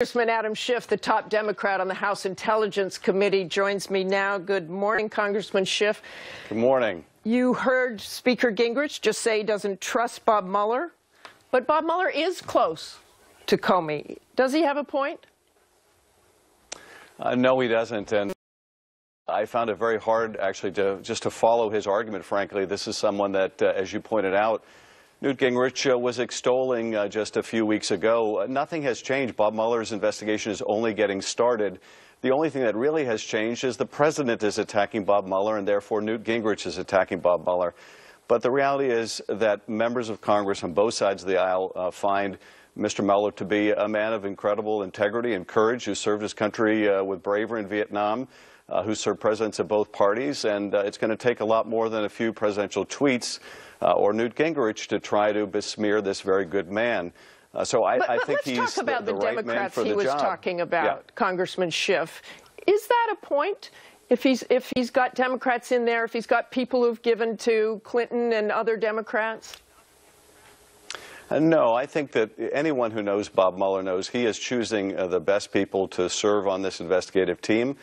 Congressman Adam Schiff, the top Democrat on the House Intelligence Committee, joins me now. Good morning, Congressman Schiff. Good morning. You heard Speaker Gingrich just say he doesn't trust Bob Mueller, but Bob Mueller is close to Comey. Does he have a point? No, he doesn't. And I found it very hard, actually, to follow his argument, frankly. This is someone that, as you pointed out, Newt Gingrich was extolling just a few weeks ago. Nothing has changed. Bob Mueller's investigation is only getting started. The only thing that really has changed is the president is attacking Bob Mueller, and therefore Newt Gingrich is attacking Bob Mueller. But the reality is that members of Congress on both sides of the aisle find Mr. Mueller to be a man of incredible integrity and courage, who served his country with bravery in Vietnam, who served presidents of both parties, and it's going to take a lot more than a few presidential tweets or Newt Gingrich to try to besmear this very good man. So I think he's let's talk about the right man for the job. Democrats he was talking about, Congressman Schiff. Is that a point? If he's got Democrats in there, if he's got people who've given to Clinton and other Democrats? No, I think that anyone who knows Bob Mueller knows he is choosing the best people to serve on this investigative team,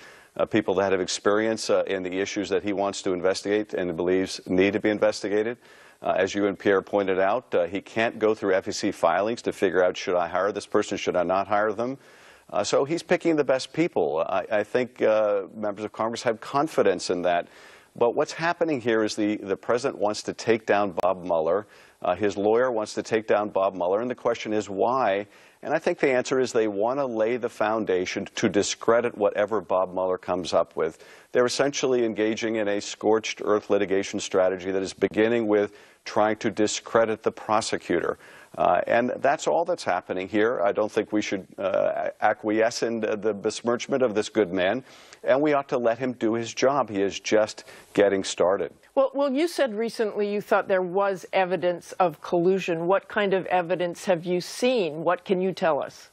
people that have experience in the issues that he wants to investigate and believes need to be investigated. As you and Pierre pointed out, he can't go through FEC filings to figure out, should I hire this person, should I not hire them? So he's picking the best people. I think members of Congress have confidence in that. But what's happening here is the president wants to take down Bob Mueller. His lawyer wants to take down Bob Mueller, and the question is why? And I think the answer is they want to lay the foundation to discredit whatever Bob Mueller comes up with. They're essentially engaging in a scorched earth litigation strategy that is beginning with trying to discredit the prosecutor. And that's all that's happening here. I don't think we should acquiesce in the besmirchment of this good man, and we ought to let him do his job. He is just getting started. Well, you said recently you thought there was evidence of collusion. What kind of evidence have you seen? What can you tell us?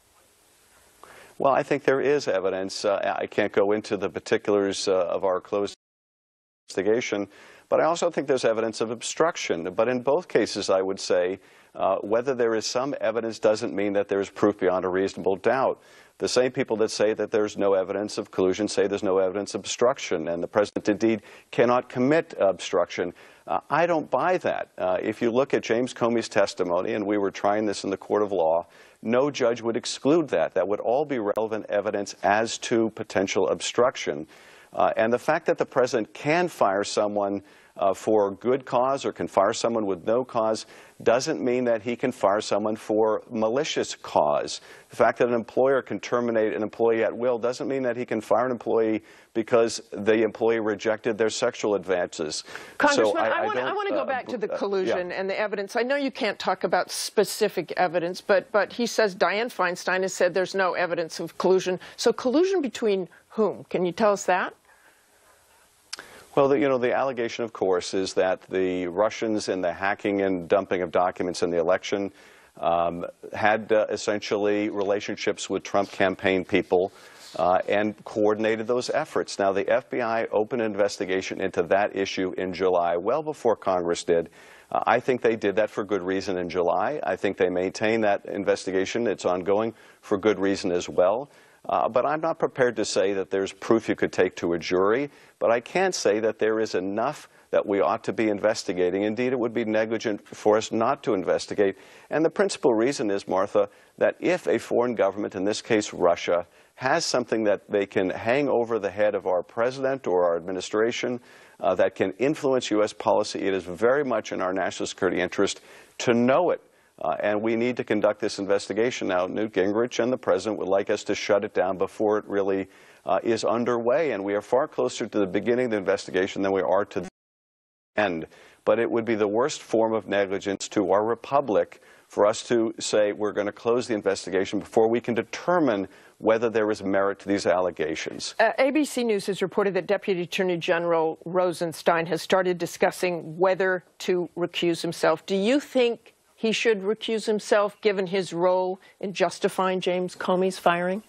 Well, I think there is evidence. I can't go into the particulars of our closed investigation, but I also think there's evidence of obstruction. But in both cases, I would say, whether there is some evidence doesn't mean that there's proof beyond a reasonable doubt. The same people that say that there's no evidence of collusion say there's no evidence of obstruction, and the president indeed cannot commit obstruction. I don't buy that. If you look at James Comey's testimony, and we were trying this in the court of law, no judge would exclude that. That would all be relevant evidence as to potential obstruction. And the fact that the president can fire someone for good cause or can fire someone with no cause doesn't mean that he can fire someone for malicious cause. The fact that an employer can terminate an employee at will doesn't mean that he can fire an employee because the employee rejected their sexual advances. Congressman, so I want to go back to the collusion and the evidence. I know you can't talk about specific evidence, but he says Dianne Feinstein has said there's no evidence of collusion. So collusion between whom? Can you tell us that? Well, the allegation, of course, is that the Russians in the hacking and dumping of documents in the election had essentially relationships with Trump campaign people and coordinated those efforts. Now, the FBI opened an investigation into that issue in July, well before Congress did. I think they did that for good reason in July. I think they maintain that investigation. It's ongoing for good reason as well. But I'm not prepared to say that there's proof you could take to a jury, but I can say that there is enough that we ought to be investigating. Indeed, it would be negligent for us not to investigate. And the principal reason is, Martha, that if a foreign government, in this case Russia, has something that they can hang over the head of our president or our administration that can influence U.S. policy, it is very much in our national security interest to know it. And we need to conduct this investigation now. Newt Gingrich and the president would like us to shut it down before it really is underway. And we are far closer to the beginning of the investigation than we are to the end. But it would be the worst form of negligence to our republic for us to say we're going to close the investigation before we can determine whether there is merit to these allegations. ABC News has reported that Deputy Attorney General Rosenstein has started discussing whether to recuse himself. Do you think he should recuse himself, given his role in justifying James Comey's firing?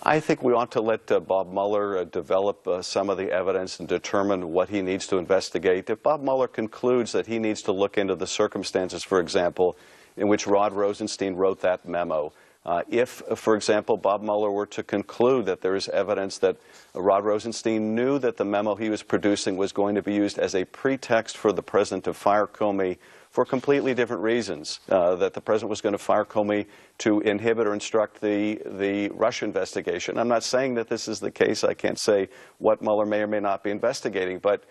I think we ought to let Bob Mueller develop some of the evidence and determine what he needs to investigate. If Bob Mueller concludes that he needs to look into the circumstances, for example, in which Rod Rosenstein wrote that memo, If, for example, Bob Mueller were to conclude that there is evidence that Rod Rosenstein knew that the memo he was producing was going to be used as a pretext for the president to fire Comey for completely different reasons, that the president was going to fire Comey to inhibit or instruct the Russia investigation. I'm not saying that this is the case. I can't say what Mueller may or may not be investigating, but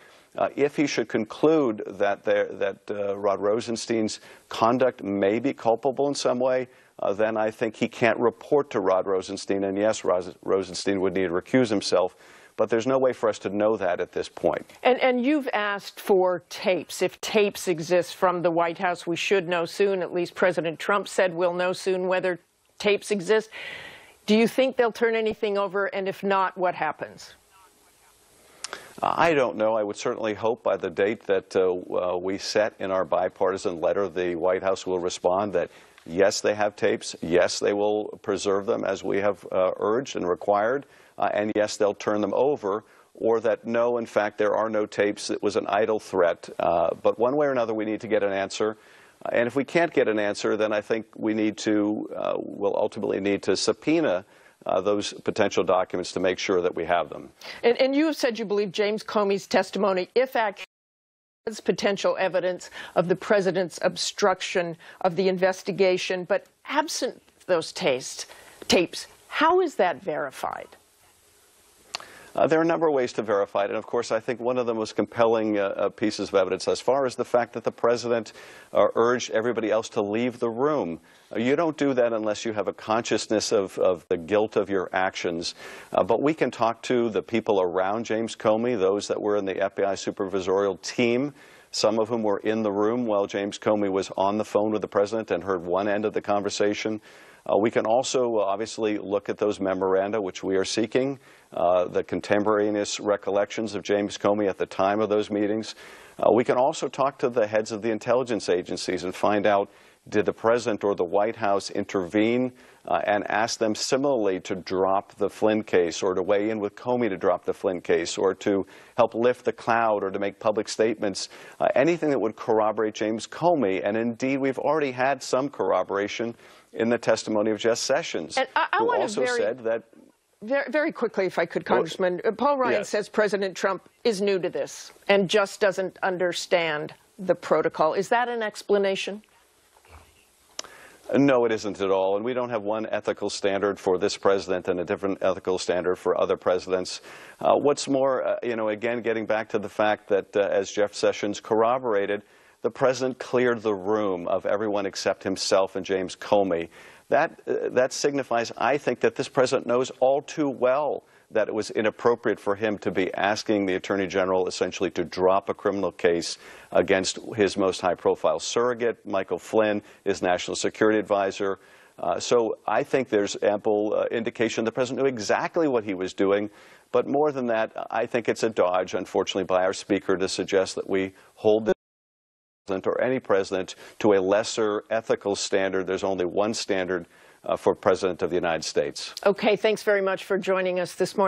if he should conclude that Rod Rosenstein's conduct may be culpable in some way, then I think he can't report to Rod Rosenstein, and yes, Rosenstein would need to recuse himself, but there's no way for us to know that at this point. And you've asked for tapes. If tapes exist from the White House, we should know soon. At least President Trump said we'll know soon whether tapes exist. Do you think they'll turn anything over, and if not, what happens? I don't know. I would certainly hope by the date that we set in our bipartisan letter, the White House will respond that yes, they have tapes, yes, they will preserve them as we have urged and required, and yes, they'll turn them over, or that no, in fact, there are no tapes, it was an idle threat. But one way or another, we need to get an answer. And if we can't get an answer, then I think we need to, we'll ultimately need to subpoena those potential documents to make sure that we have them. And you have said you believe James Comey's testimony, if actually has potential evidence of the president's obstruction of the investigation, but absent those tapes, how is that verified? There are a number of ways to verify it, and of course I think one of the most compelling pieces of evidence thus far is the fact that the president urged everybody else to leave the room. You don't do that unless you have a consciousness of the guilt of your actions. But we can talk to the people around James Comey, those that were in the FBI supervisorial team, some of whom were in the room while James Comey was on the phone with the president and heard one end of the conversation. We can also obviously look at those memoranda, which we are seeking, the contemporaneous recollections of James Comey at the time of those meetings. We can also talk to the heads of the intelligence agencies and find out, did the president or the White House intervene and ask them similarly to drop the Flynn case, or to weigh in with Comey to drop the Flynn case, or to help lift the cloud, or to make public statements, anything that would corroborate James Comey. And indeed, we've already had some corroboration in the testimony of Jeff Sessions, and who also said that... Very quickly, if I could, Congressman. Paul Ryan says President Trump is new to this and just doesn't understand the protocol. Is that an explanation? No, it isn't at all. And we don't have one ethical standard for this president and a different ethical standard for other presidents. What's more, again, getting back to the fact that, as Jeff Sessions corroborated, the president cleared the room of everyone except himself and James Comey. That signifies, I think, that this president knows all too well that it was inappropriate for him to be asking the Attorney General essentially to drop a criminal case against his most high-profile surrogate, Michael Flynn, his national security advisor. So I think there's ample indication the president knew exactly what he was doing. But more than that, I think it's a dodge, unfortunately, by our speaker to suggest that we hold this president or any president to a lesser ethical standard. There's only one standard for President of the United States. Okay, thanks very much for joining us this morning.